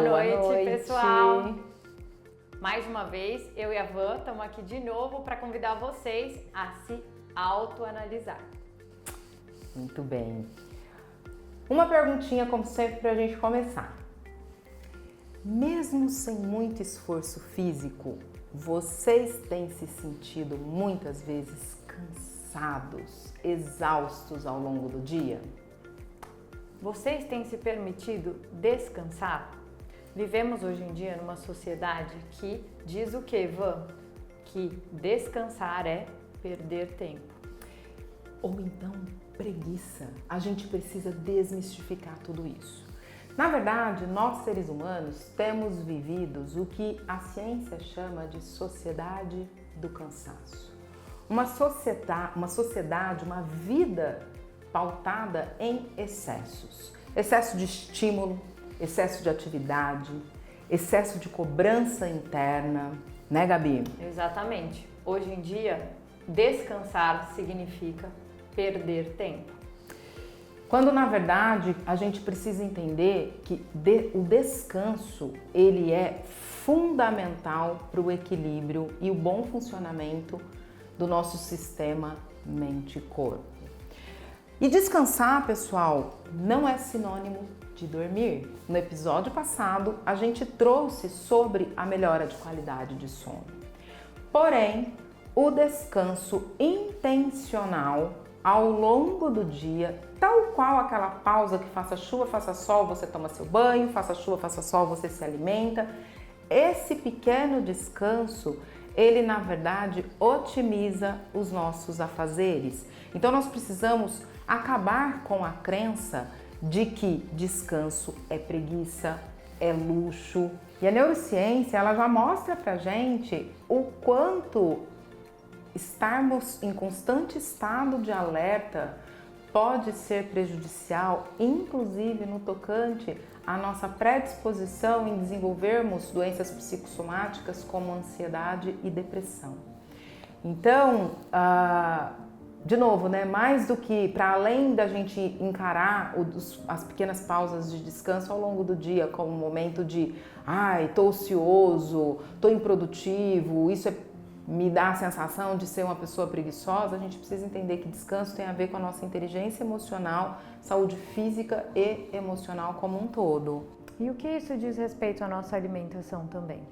noite, pessoal! Mais uma vez, eu e a Van estamos aqui de novo para convidar vocês a se autoanalisar. Muito bem. Uma perguntinha, como sempre, para a gente começar. Mesmo sem muito esforço físico, vocês têm se sentido muitas vezes cansados, exaustos ao longo do dia? Vocês têm se permitido descansar? Vivemos hoje em dia numa sociedade que diz o que, Van? Que descansar é perder tempo. Ou então preguiça. A gente precisa desmistificar tudo isso. Na verdade, nós seres humanos temos vivido o que a ciência chama de sociedade do cansaço. Uma sociedade, uma vida pautada em excessos. Excesso de estímulo, excesso de atividade, excesso de cobrança interna, né, Gabi? Exatamente. Hoje em dia, descansar significa perder tempo. Quando, na verdade, a gente precisa entender que o descanso, ele é fundamental para o equilíbrio e o bom funcionamento do nosso sistema mente-corpo. E descansar, pessoal, não é sinônimo de dormir. No episódio passado, a gente trouxe sobre a melhora de qualidade de sono. Porém, o descanso intencional ao longo do dia, tal qual aquela pausa que faça chuva, faça sol, você toma seu banho, faça chuva, faça sol, você se alimenta. Esse pequeno descanso, ele na verdade otimiza os nossos afazeres. Então nós precisamos acabar com a crença de que descanso é preguiça, é luxo. E a neurociência, ela já mostra pra gente o quanto estarmos em constante estado de alerta pode ser prejudicial, inclusive no tocante à nossa predisposição em desenvolvermos doenças psicossomáticas como ansiedade e depressão. Então, de novo, né, mais do que para além da gente encarar as pequenas pausas de descanso ao longo do dia como um momento de tô ocioso, tô improdutivo, isso me dá a sensação de ser uma pessoa preguiçosa, a gente precisa entender que descanso tem a ver com a nossa inteligência emocional, saúde física e emocional como um todo. E o que isso diz respeito à nossa alimentação também?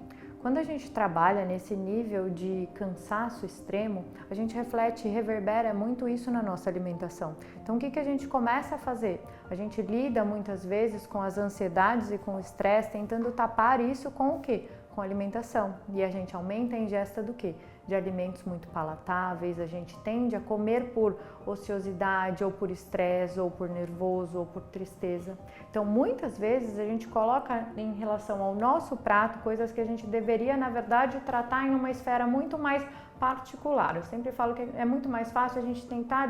Quando a gente trabalha nesse nível de cansaço extremo, a gente reflete e reverbera muito isso na nossa alimentação. Então, o que a gente começa a fazer? A gente lida muitas vezes com as ansiedades e com o estresse, tentando tapar isso com o quê? Com a alimentação. E a gente aumenta a ingesta do quê? De alimentos muito palatáveis, a gente tende a comer por ociosidade, ou por estresse, ou por nervoso, ou por tristeza. Então, muitas vezes a gente coloca em relação ao nosso prato coisas que a gente deveria, na verdade, tratar em uma esfera muito mais particular. Eu sempre falo que é muito mais fácil a gente tentar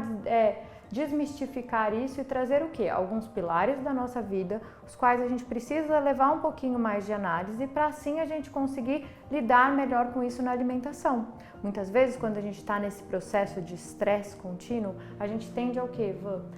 desmistificar isso e trazer o quê? Alguns pilares da nossa vida, os quais a gente precisa levar um pouquinho mais de análise para assim a gente conseguir lidar melhor com isso na alimentação. Muitas vezes, quando a gente está nesse processo de estresse contínuo, a gente tende ao quê?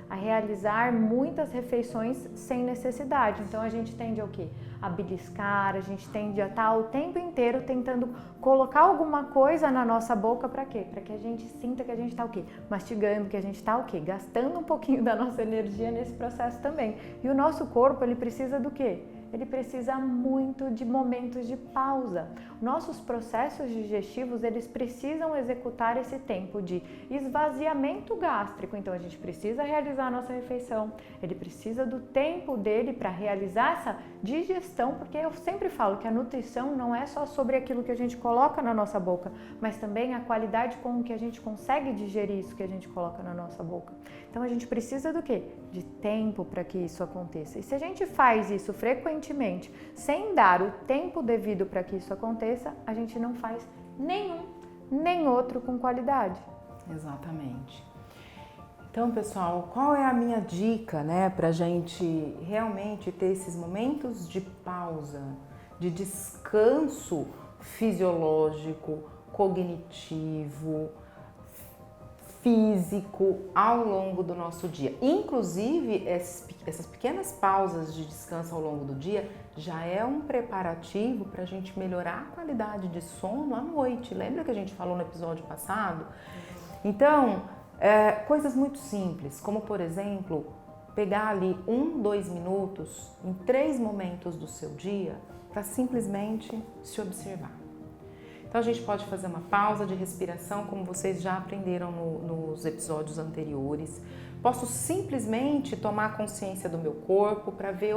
A realizar muitas refeições sem necessidade. Então a gente tende ao quê? A beliscar, a gente tende a estar o tempo inteiro tentando colocar alguma coisa na nossa boca para quê? Para que a gente sinta que a gente está o quê? Mastigando, que a gente está o quê? Gastando um pouquinho da nossa energia nesse processo também. E o nosso corpo, ele precisa do quê? Ele precisa muito de momentos de pausa. Nossos processos digestivos, eles precisam executar esse tempo de esvaziamento gástrico. Então, a gente precisa realizar a nossa refeição, ele precisa do tempo dele para realizar essa digestão, porque eu sempre falo que a nutrição não é só sobre aquilo que a gente coloca na nossa boca, mas também a qualidade com que a gente consegue digerir isso que a gente coloca na nossa boca. Então, a gente precisa do quê? De tempo para que isso aconteça. E se a gente faz isso frequentemente, sem dar o tempo devido para que isso aconteça, a gente não faz nenhum, nem outro com qualidade. Exatamente. Então, pessoal, qual é a minha dica, né, pra gente realmente ter esses momentos de pausa, de descanso fisiológico, cognitivo, físico ao longo do nosso dia. Inclusive, essas pequenas pausas de descanso ao longo do dia já é um preparativo para a gente melhorar a qualidade de sono à noite. Lembra que a gente falou no episódio passado? Então, coisas muito simples, como por exemplo, pegar ali 1, 2 minutos em 3 momentos do seu dia para simplesmente se observar. Então a gente pode fazer uma pausa de respiração, como vocês já aprenderam nos episódios anteriores. Posso simplesmente tomar consciência do meu corpo para ver,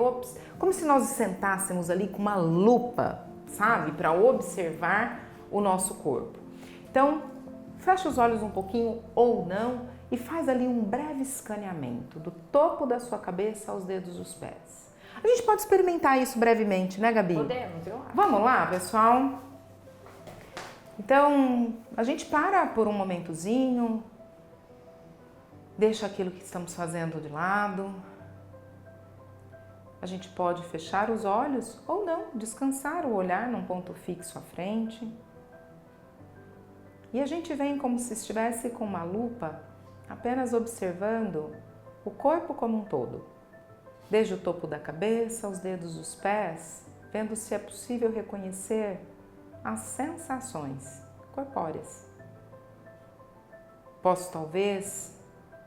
como se nós sentássemos ali com uma lupa, sabe? Para observar o nosso corpo. Então, fecha os olhos um pouquinho ou não e faz ali um breve escaneamento do topo da sua cabeça aos dedos dos pés. A gente pode experimentar isso brevemente, né, Gabi? Podemos, eu acho. Vamos lá, pessoal? Então, a gente para por um momentozinho, deixa aquilo que estamos fazendo de lado. A gente pode fechar os olhos ou não, descansar o olhar num ponto fixo à frente. E a gente vem como se estivesse com uma lupa, apenas observando o corpo como um todo. Desde o topo da cabeça aos dedos dos pés, vendo se é possível reconhecer as sensações corpóreas. Posso talvez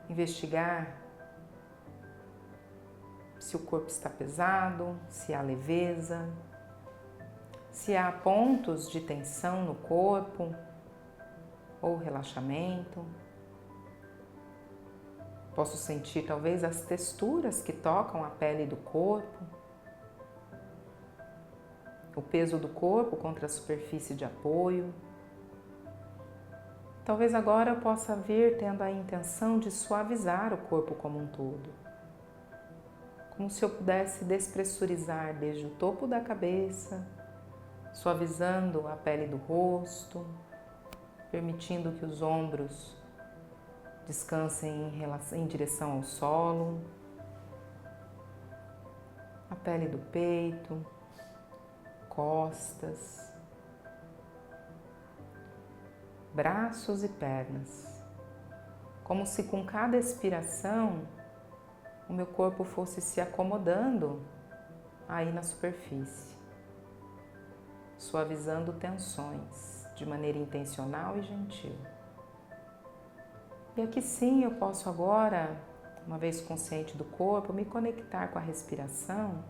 investigar se o corpo está pesado, se há leveza, se há pontos de tensão no corpo ou relaxamento. Posso sentir talvez as texturas que tocam a pele do corpo, o peso do corpo contra a superfície de apoio. Talvez agora eu possa vir tendo a intenção de suavizar o corpo como um todo. Como se eu pudesse despressurizar desde o topo da cabeça, suavizando a pele do rosto, permitindo que os ombros descansem em direção ao solo, a pele do peito, costas, braços e pernas, como se com cada expiração o meu corpo fosse se acomodando aí na superfície, suavizando tensões de maneira intencional e gentil. E aqui sim eu posso agora, uma vez consciente do corpo, me conectar com a respiração,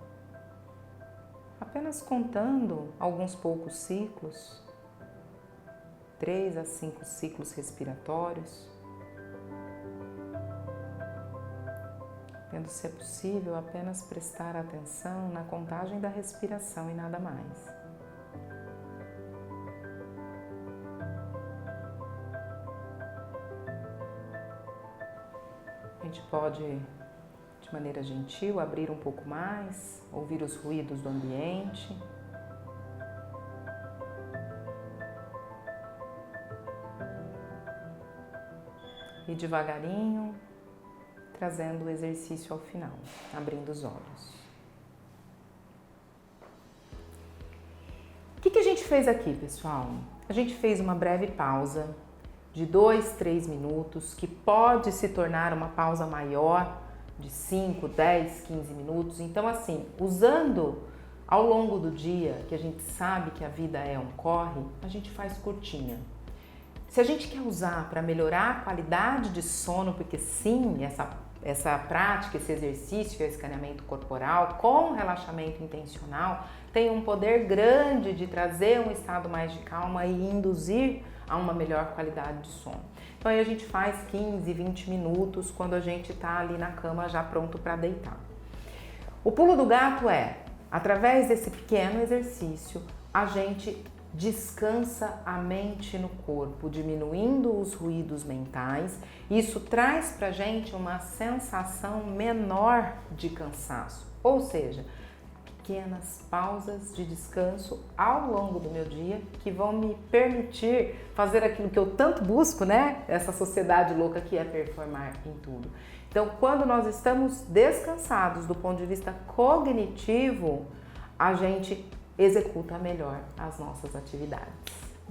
apenas contando alguns poucos ciclos, 3 a 5 ciclos respiratórios, vendo se é possível apenas prestar atenção na contagem da respiração e nada mais. A gente pode, de maneira gentil, abrir um pouco mais, ouvir os ruídos do ambiente. E devagarinho, trazendo o exercício ao final, abrindo os olhos. O que a gente fez aqui, pessoal? A gente fez uma breve pausa de 2, 3 minutos, que pode se tornar uma pausa maior, de 5, 10, 15 minutos. Então, assim, usando ao longo do dia, que a gente sabe que a vida é um corre, a gente faz curtinha. Se a gente quer usar para melhorar a qualidade de sono, porque sim, essa prática, esse exercício, esse escaneamento corporal com relaxamento intencional tem um poder grande de trazer um estado mais de calma e induzir a uma melhor qualidade de sono. Então aí a gente faz 15, 20 minutos quando a gente está ali na cama já pronto para deitar. O pulo do gato é, através desse pequeno exercício, a gente descansa a mente no corpo, diminuindo os ruídos mentais. Isso traz pra gente uma sensação menor de cansaço, ou seja, pequenas pausas de descanso ao longo do meu dia que vão me permitir fazer aquilo que eu tanto busco, né? Essa sociedade louca que é performar em tudo. Então, quando nós estamos descansados do ponto de vista cognitivo, a gente executa melhor as nossas atividades.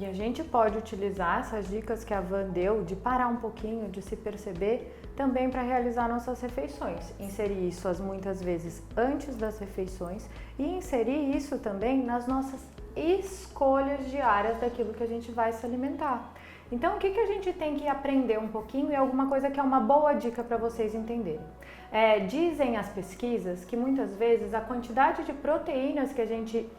E a gente pode utilizar essas dicas que a Van deu de parar um pouquinho, de se perceber, também para realizar nossas refeições. Inserir isso muitas vezes antes das refeições e inserir isso também nas nossas escolhas diárias daquilo que a gente vai se alimentar. Então, o que a gente tem que aprender um pouquinho e alguma coisa que é uma boa dica para vocês entenderem. Dizem as pesquisas que muitas vezes a quantidade de proteínas que a gente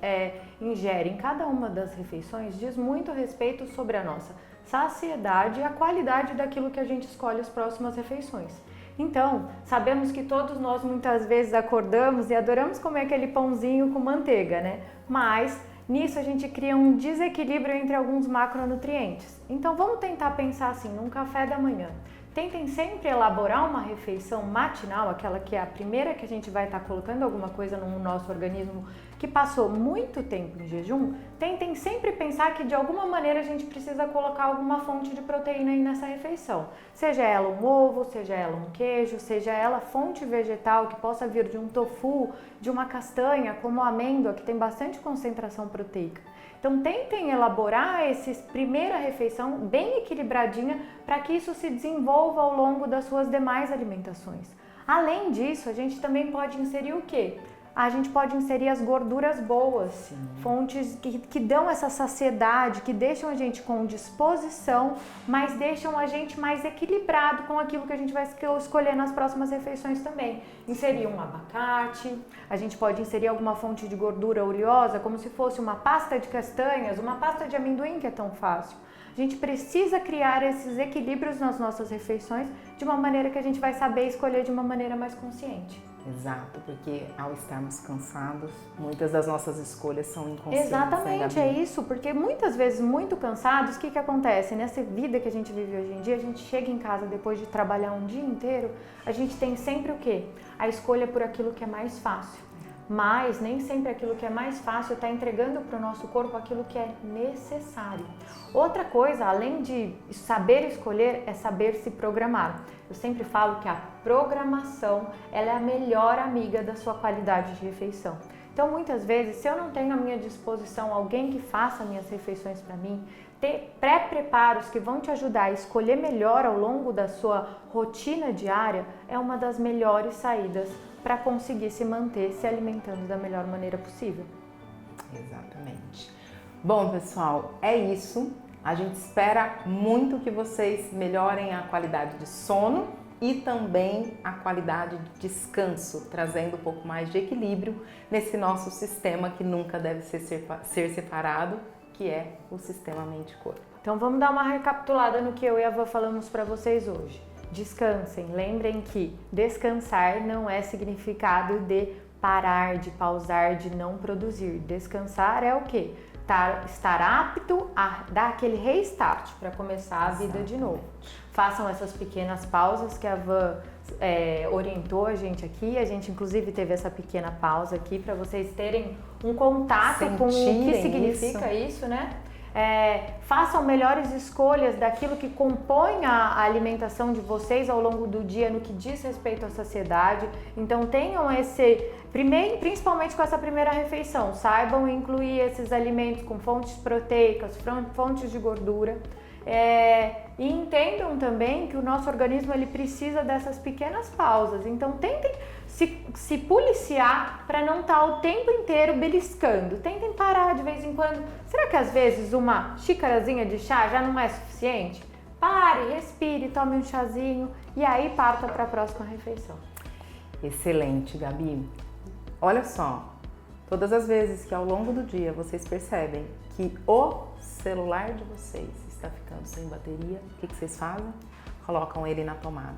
ingere em cada uma das refeições diz muito respeito sobre a nossa saciedade e a qualidade daquilo que a gente escolhe as próximas refeições. Então, sabemos que todos nós muitas vezes acordamos e adoramos comer aquele pãozinho com manteiga, né? Mas nisso a gente cria um desequilíbrio entre alguns macronutrientes. Então vamos tentar pensar assim, num café da manhã. Tentem sempre elaborar uma refeição matinal, aquela que é a primeira que a gente vai estar colocando alguma coisa no nosso organismo que passou muito tempo em jejum. Tentem sempre pensar que de alguma maneira a gente precisa colocar alguma fonte de proteína aí nessa refeição. Seja ela um ovo, seja ela um queijo, seja ela fonte vegetal que possa vir de um tofu, de uma castanha, como a amêndoa, que tem bastante concentração proteica. Então tentem elaborar essa primeira refeição bem equilibradinha para que isso se desenvolva ao longo das suas demais alimentações. Além disso, a gente também pode inserir o quê? A gente pode inserir as gorduras boas, sim, fontes que dão essa saciedade, que deixam a gente com disposição, mas deixam a gente mais equilibrado com aquilo que a gente vai escolher nas próximas refeições também. Inserir um abacate, a gente pode inserir alguma fonte de gordura oleosa, como se fosse uma pasta de castanhas, uma pasta de amendoim, que é tão fácil. A gente precisa criar esses equilíbrios nas nossas refeições de uma maneira que a gente vai saber escolher de uma maneira mais consciente. Exato, porque ao estarmos cansados, muitas das nossas escolhas são inconscientes. Exatamente, é isso, porque muitas vezes muito cansados, o que acontece? Nessa vida que a gente vive hoje em dia, a gente chega em casa depois de trabalhar um dia inteiro, a gente tem sempre o quê? A escolha por aquilo que é mais fácil. Mas nem sempre aquilo que é mais fácil está entregando para o nosso corpo aquilo que é necessário. Outra coisa, além de saber escolher, é saber se programar. Eu sempre falo que a programação ela é a melhor amiga da sua qualidade de refeição. Então, muitas vezes, se eu não tenho à minha disposição alguém que faça minhas refeições para mim, ter pré-preparos que vão te ajudar a escolher melhor ao longo da sua rotina diária é uma das melhores saídas para conseguir se manter se alimentando da melhor maneira possível. Exatamente. Bom, pessoal, é isso. A gente espera muito que vocês melhorem a qualidade de sono e também a qualidade de descanso, trazendo um pouco mais de equilíbrio nesse nosso sistema que nunca deve ser separado, que é o sistema mente-corpo. Então vamos dar uma recapitulada no que eu e a Van falamos para vocês hoje. Descansem, lembrem que descansar não é significado de parar, de pausar, de não produzir. Descansar é o quê? Estar apto a dar aquele restart para começar a vida de novo. Façam essas pequenas pausas que a Van orientou a gente aqui. A gente inclusive teve essa pequena pausa aqui para vocês terem um contato com o que significa isso, né? Façam melhores escolhas daquilo que compõe a alimentação de vocês ao longo do dia no que diz respeito à saciedade. Então tenham principalmente com essa primeira refeição, saibam incluir esses alimentos com fontes proteicas, fontes de gordura. E entendam também que o nosso organismo ele precisa dessas pequenas pausas. Então tentem se policiar para não estar o tempo inteiro beliscando. Tentem parar de vez em quando. Será que às vezes uma xicarazinha de chá já não é suficiente? Pare, respire, tome um chazinho e aí parta para a próxima refeição. Excelente, Gabi. Olha só, todas as vezes que ao longo do dia vocês percebem que o celular de vocês está ficando sem bateria, o que vocês fazem? Colocam ele na tomada.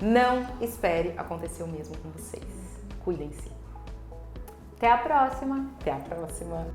Não espere acontecer o mesmo com vocês. Cuidem-se. Até a próxima. Até a próxima.